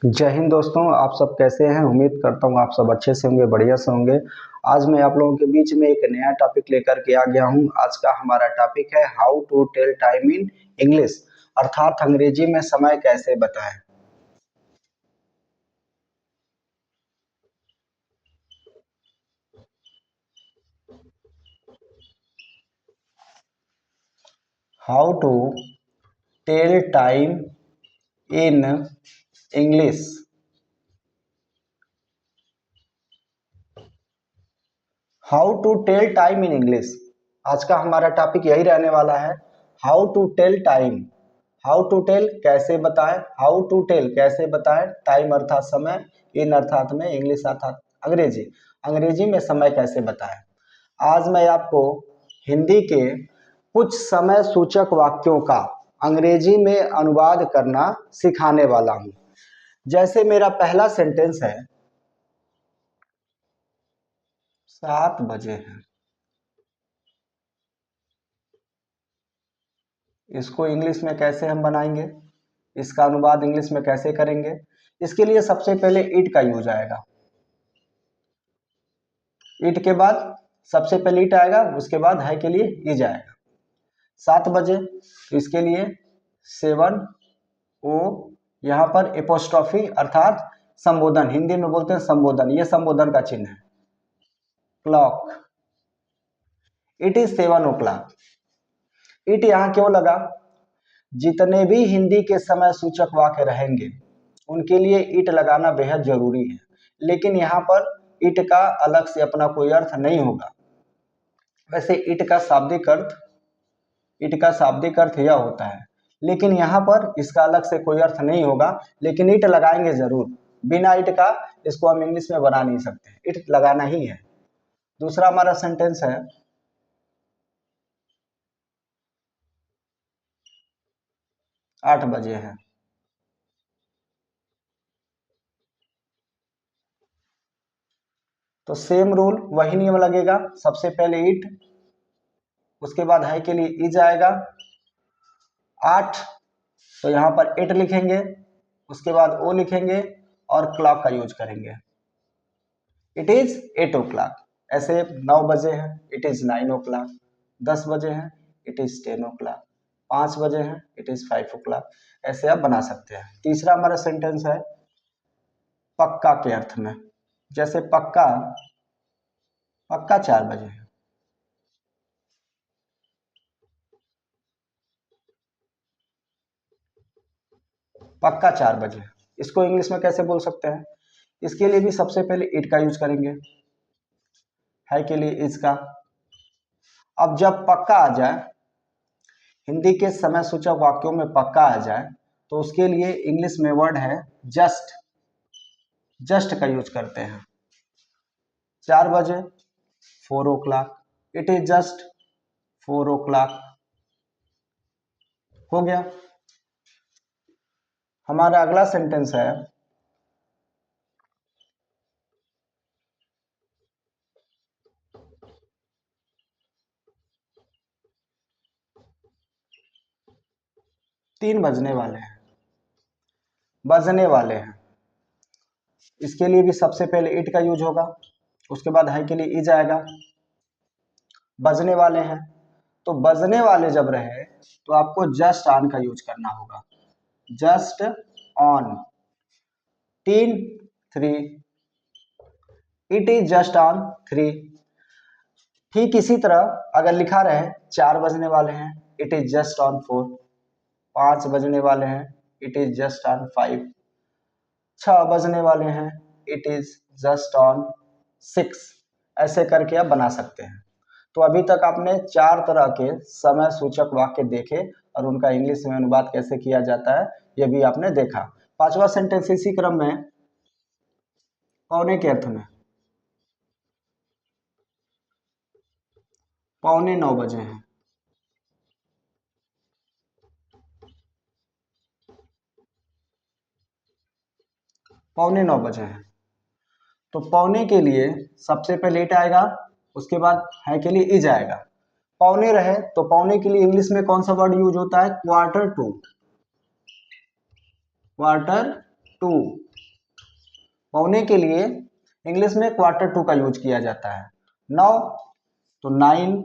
जय हिंद दोस्तों, आप सब कैसे हैं। उम्मीद करता हूँ आप सब अच्छे से होंगे, बढ़िया से होंगे। आज मैं आप लोगों के बीच में एक नया टॉपिक लेकर के आ गया हूँ। आज का हमारा टॉपिक है how to tell time in English, अर्थात अंग्रेजी में समय कैसे बताएं। How to tell time in English. How to tell time in English, आज का हमारा टॉपिक यही रहने वाला है। How to tell time, how to tell कैसे बताएं, हाउ टू टेल कैसे बताएं, टाइम अर्थात समय, इन अर्थात में, इंग्लिश अर्थात अंग्रेजी, अंग्रेजी में समय कैसे बताएं। आज मैं आपको हिंदी के कुछ समय सूचक वाक्यों का अंग्रेजी में अनुवाद करना सिखाने वाला हूं। जैसे मेरा पहला सेंटेंस है 7 बजे हैं, इसको इंग्लिश में कैसे हम बनाएंगे, इसका अनुवाद इंग्लिश में कैसे करेंगे। इसके लिए सबसे पहले इट का यूज आएगा। इट के बाद सबसे पहले इट आएगा, उसके बाद है के लिए इज आएगा। 7 बजे, तो इसके लिए 7 ओ, यहाँ पर एपोस्ट्रॉफी अर्थात संबोधन, हिंदी में बोलते हैं संबोधन, ये संबोधन का चिन्ह है। Clock, it is 7 o'clock। It यहाँ क्यों लगा, जितने भी हिंदी के समय सूचक वाक्य रहेंगे उनके लिए इट लगाना बेहद जरूरी है, लेकिन यहाँ पर इट का अलग से अपना कोई अर्थ नहीं होगा। वैसे इट का शाब्दिक अर्थ यह होता है, लेकिन यहाँ पर इसका अलग से कोई अर्थ नहीं होगा, लेकिन इट लगाएंगे जरूर। बिना इट का इसको हम इंग्लिश में बना नहीं सकते, इट लगाना ही है। दूसरा हमारा सेंटेंस है 8 बजे हैं, तो सेम रूल, वही नियम लगेगा। सबसे पहले इट, उसके बाद है के लिए इज आएगा। 8, तो यहाँ पर 8 लिखेंगे, उसके बाद ओ लिखेंगे और क्लॉक का यूज करेंगे। It is 8 o'clock। ऐसे 9 बजे हैं, इट इज 9 o'clock। 10 बजे हैं, इट इज 10 o'clock। 5 बजे हैं, इट इज 5 o'clock। ऐसे आप बना सकते हैं। तीसरा हमारा सेंटेंस है पक्का के अर्थ में। जैसे पक्का, पक्का 4 बजे है। पक्का 4 बजे, इसको इंग्लिश में कैसे बोल सकते हैं। इसके लिए भी सबसे पहले इट का यूज करेंगे, है के लिए इज का। अब जब पक्का आ जाए, हिंदी के समय सूचक वाक्यों में पक्का आ जाए, तो उसके लिए इंग्लिश में वर्ड है जस्ट, जस्ट का यूज करते हैं। 4 बजे 4 o'clock, it is just 4 o'clock। हो गया। हमारा अगला सेंटेंस है 3 बजने वाले हैं, बजने वाले हैं। इसके लिए भी सबसे पहले इट का यूज होगा, उसके बाद है के लिए इज आएगा। बजने वाले हैं, तो बजने वाले जब रहे तो आपको जस्ट ऑन का यूज करना होगा। Just on, 3 3, it is just on 3। ठीक इसी तरह अगर लिखा रहे 4 बजने वाले हैं, इट इज जस्ट ऑन 4। 5 बजने वाले हैं, इट इज जस्ट ऑन 5। 6 बजने वाले हैं, इट इज जस्ट ऑन 6। ऐसे करके आप बना सकते हैं। तो अभी तक आपने 4 तरह के समय सूचक वाक्य देखे और उनका इंग्लिश में अनुवाद कैसे किया जाता है यह भी आपने देखा। पांचवा सेंटेंस इसी क्रम में, पौने के अर्थ में। 8:45 बजे हैं, पौने 9 बजे हैं। तो पौने के लिए सबसे पहले इट आएगा, उसके बाद है के लिए इज आएगा। पौने रहे तो पौने के लिए इंग्लिश में कौन सा वर्ड यूज होता है, क्वार्टर टू। क्वार्टर टू, पौने के लिए इंग्लिश में क्वार्टर टू का यूज किया जाता है। 9 तो 9,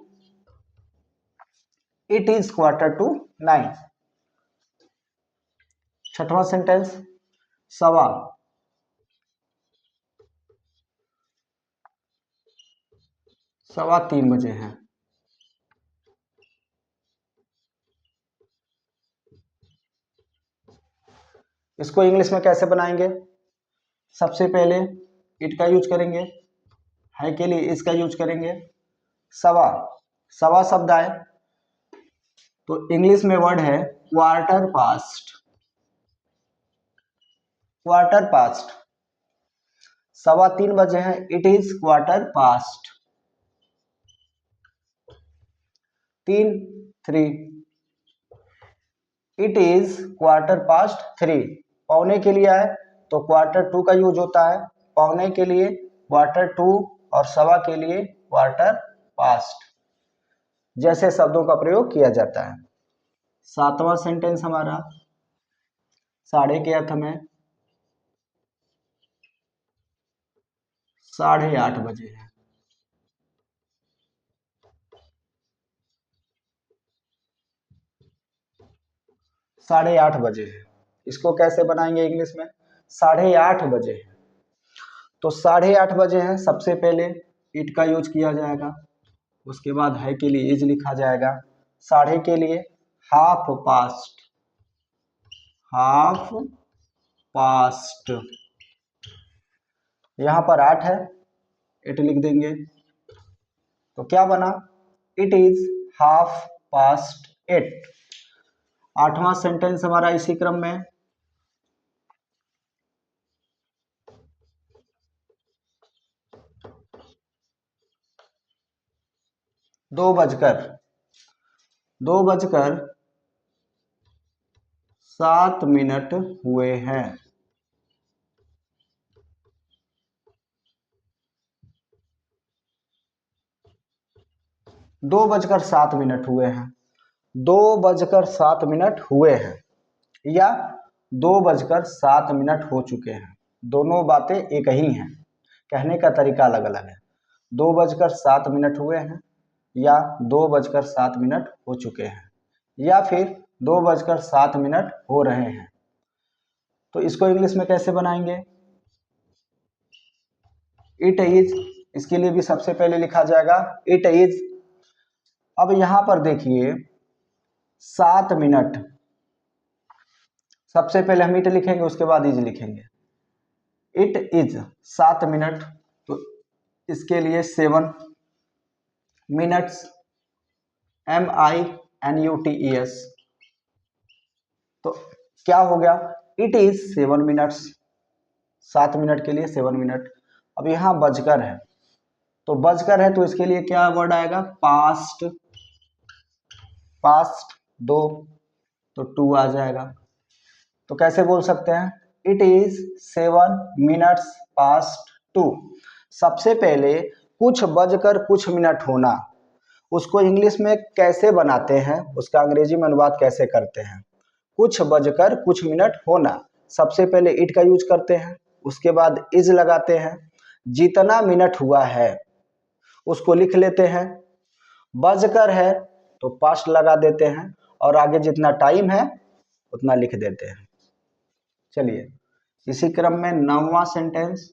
इट इज क्वार्टर टू 9। छठवां सेंटेंस, सवा 3 बजे हैं। इसको इंग्लिश में कैसे बनाएंगे? सबसे पहले इट का यूज करेंगे, है के लिए इसका यूज करेंगे। सवा, सवा शब्द आए तो इंग्लिश में वर्ड है क्वार्टर पास्ट। क्वार्टर पास्ट, 3:15 बजे हैं, it is quarter past 3, 3, it is quarter past 3। पौने के लिए आए तो क्वार्टर टू का यूज होता है, पौने के लिए क्वार्टर टू और सवा के लिए क्वार्टर पास्ट जैसे शब्दों का प्रयोग किया जाता है। सातवां सेंटेंस हमारा साढ़े के अर्थ में 8:30 बजे है। साढ़े 8 बजे है, इसको कैसे बनाएंगे इंग्लिश में? 8:30 बजे है तो 8:30 बजे है, सबसे पहले इट का यूज किया जाएगा, उसके बाद है के लिए इज लिखा जाएगा। साढ़े के लिए हाफ पास्ट, हाफ पास्ट, यहां पर 8 है, 8 लिख देंगे तो क्या बना? It is half past 8। आठवां सेंटेंस हमारा इसी क्रम में 2:07 हुए हैं। 2:07 हुए हैं, 2:07 हुए हैं या 2:07 हो चुके हैं, दोनों बातें एक ही हैं, कहने का तरीका अलग अलग है। 2:07 हुए हैं या 2:07 हो चुके हैं या फिर 2:07 हो रहे हैं। तो इसको इंग्लिश में कैसे बनाएंगे? इट इज, इसके लिए भी सबसे पहले लिखा जाएगा इट इज। अब यहां पर देखिए 7 मिनट, सबसे पहले हम इट लिखेंगे उसके बाद इज लिखेंगे। इट इज 7 मिनट तो इसके लिए 7 मिनट्स, MINUTES, तो क्या हो गया? इट इज 7 मिनट्स, 7 मिनट के लिए 7 मिनट। अब यहां बजकर है तो बजकर है तो इसके लिए क्या वर्ड आएगा? पास्ट, पास्ट 2 तो 2 आ जाएगा। तो कैसे बोल सकते हैं? It is 7 minutes past 2। सबसे पहले कुछ बजकर कुछ मिनट होना, उसको इंग्लिश में कैसे बनाते हैं, उसका अंग्रेजी में अनुवाद कैसे करते हैं? कुछ बजकर कुछ मिनट होना, सबसे पहले इट का यूज करते हैं, उसके बाद इज लगाते हैं, जितना मिनट हुआ है उसको लिख लेते हैं, बजकर है तो पास्ट लगा देते हैं और आगे जितना टाइम है उतना लिख देते हैं। चलिए इसी क्रम में 9वां सेंटेंस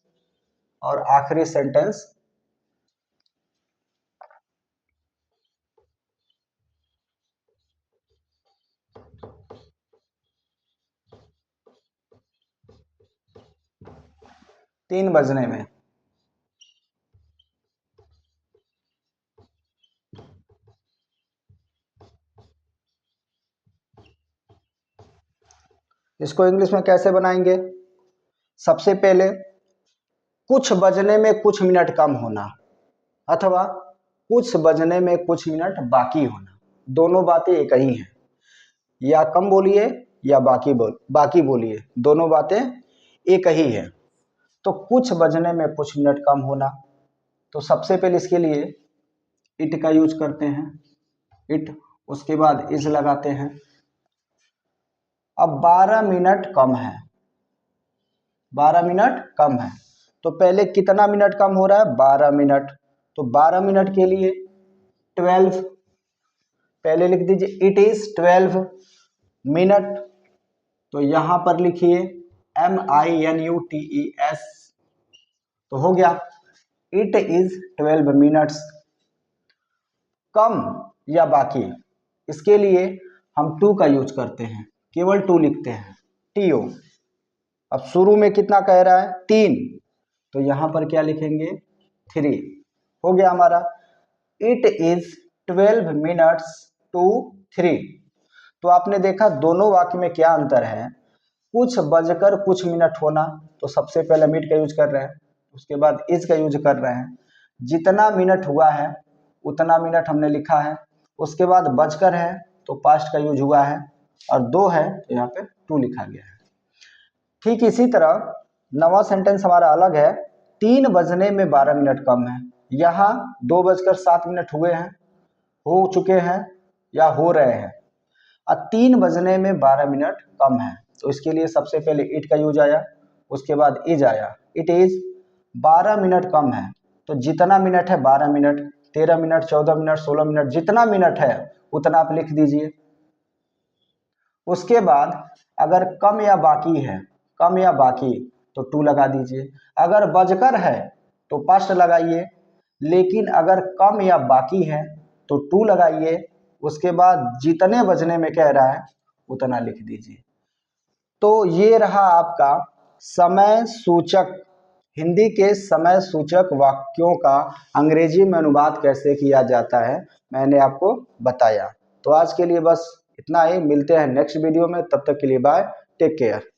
और आखिरी सेंटेंस, तीन बजने में। इसको इंग्लिश में कैसे बनाएंगे? सबसे पहले कुछ बजने में कुछ मिनट कम होना अथवा कुछ बजने में कुछ मिनट बाकी होना, दोनों बातें एक ही हैं, या कम बोलिए या बाकी बोलिए, दोनों बातें एक ही है। तो कुछ बजने में कुछ मिनट कम होना, तो सबसे पहले इसके लिए इट का यूज करते हैं, इट, उसके बाद इज लगाते हैं। अब 12 मिनट कम है, 12 मिनट कम है। तो पहले कितना मिनट कम हो रहा है? 12 मिनट। तो 12 मिनट के लिए 12, पहले लिख दीजिए इट इज 12 मिनट। तो यहां पर लिखिए MINUTES, तो हो गया इट इज 12 मिनट्स। कम या बाकी, इसके लिए हम टू का यूज करते हैं, केवल टू लिखते हैं, TO। अब शुरू में कितना कह रहा है? 3, तो यहां पर क्या लिखेंगे? 3। हो गया हमारा इट इज 12 मिनट्स टू 3। तो आपने देखा दोनों वाक्य में क्या अंतर है? कुछ बजकर कुछ मिनट होना, तो सबसे पहले मिनट का यूज कर रहे हैं, उसके बाद इज का यूज कर रहे हैं। जितना मिनट हुआ है उतना मिनट हमने लिखा है, उसके बाद बजकर है तो पास्ट का यूज हुआ है, और 2 है तो यहाँ पे 2 लिखा गया है। ठीक इसी तरह नवा सेंटेंस हमारा अलग है। 3 बजने में 12 मिनट कम है। यहाँ 2:07 हुए हैं, हो चुके हैं या हो रहे हैं। अब 3 बजने में 12 मिनट कम है, तो इसके लिए सबसे पहले इट का यूज आया, उसके बाद इज आया। इट इज 12 मिनट कम है, तो जितना मिनट है 12 मिनट, 13 मिनट, 14 मिनट, 16 मिनट, जितना मिनट है उतना आप लिख दीजिए। उसके बाद अगर कम या बाकी है, कम या बाकी, तो 2 लगा दीजिए। अगर बजकर है तो पास्ट लगाइए, लेकिन अगर कम या बाकी है तो 2 लगाइए। उसके बाद जितने बजने में कह रहा है उतना लिख दीजिए। तो ये रहा आपका समय सूचक, हिंदी के समय सूचक वाक्यों का अंग्रेजी में अनुवाद कैसे किया जाता है, मैंने आपको बताया। तो आज के लिए बस इतना ही, मिलते हैं नेक्स्ट वीडियो में, तब तक के लिए बाय, टेक केयर।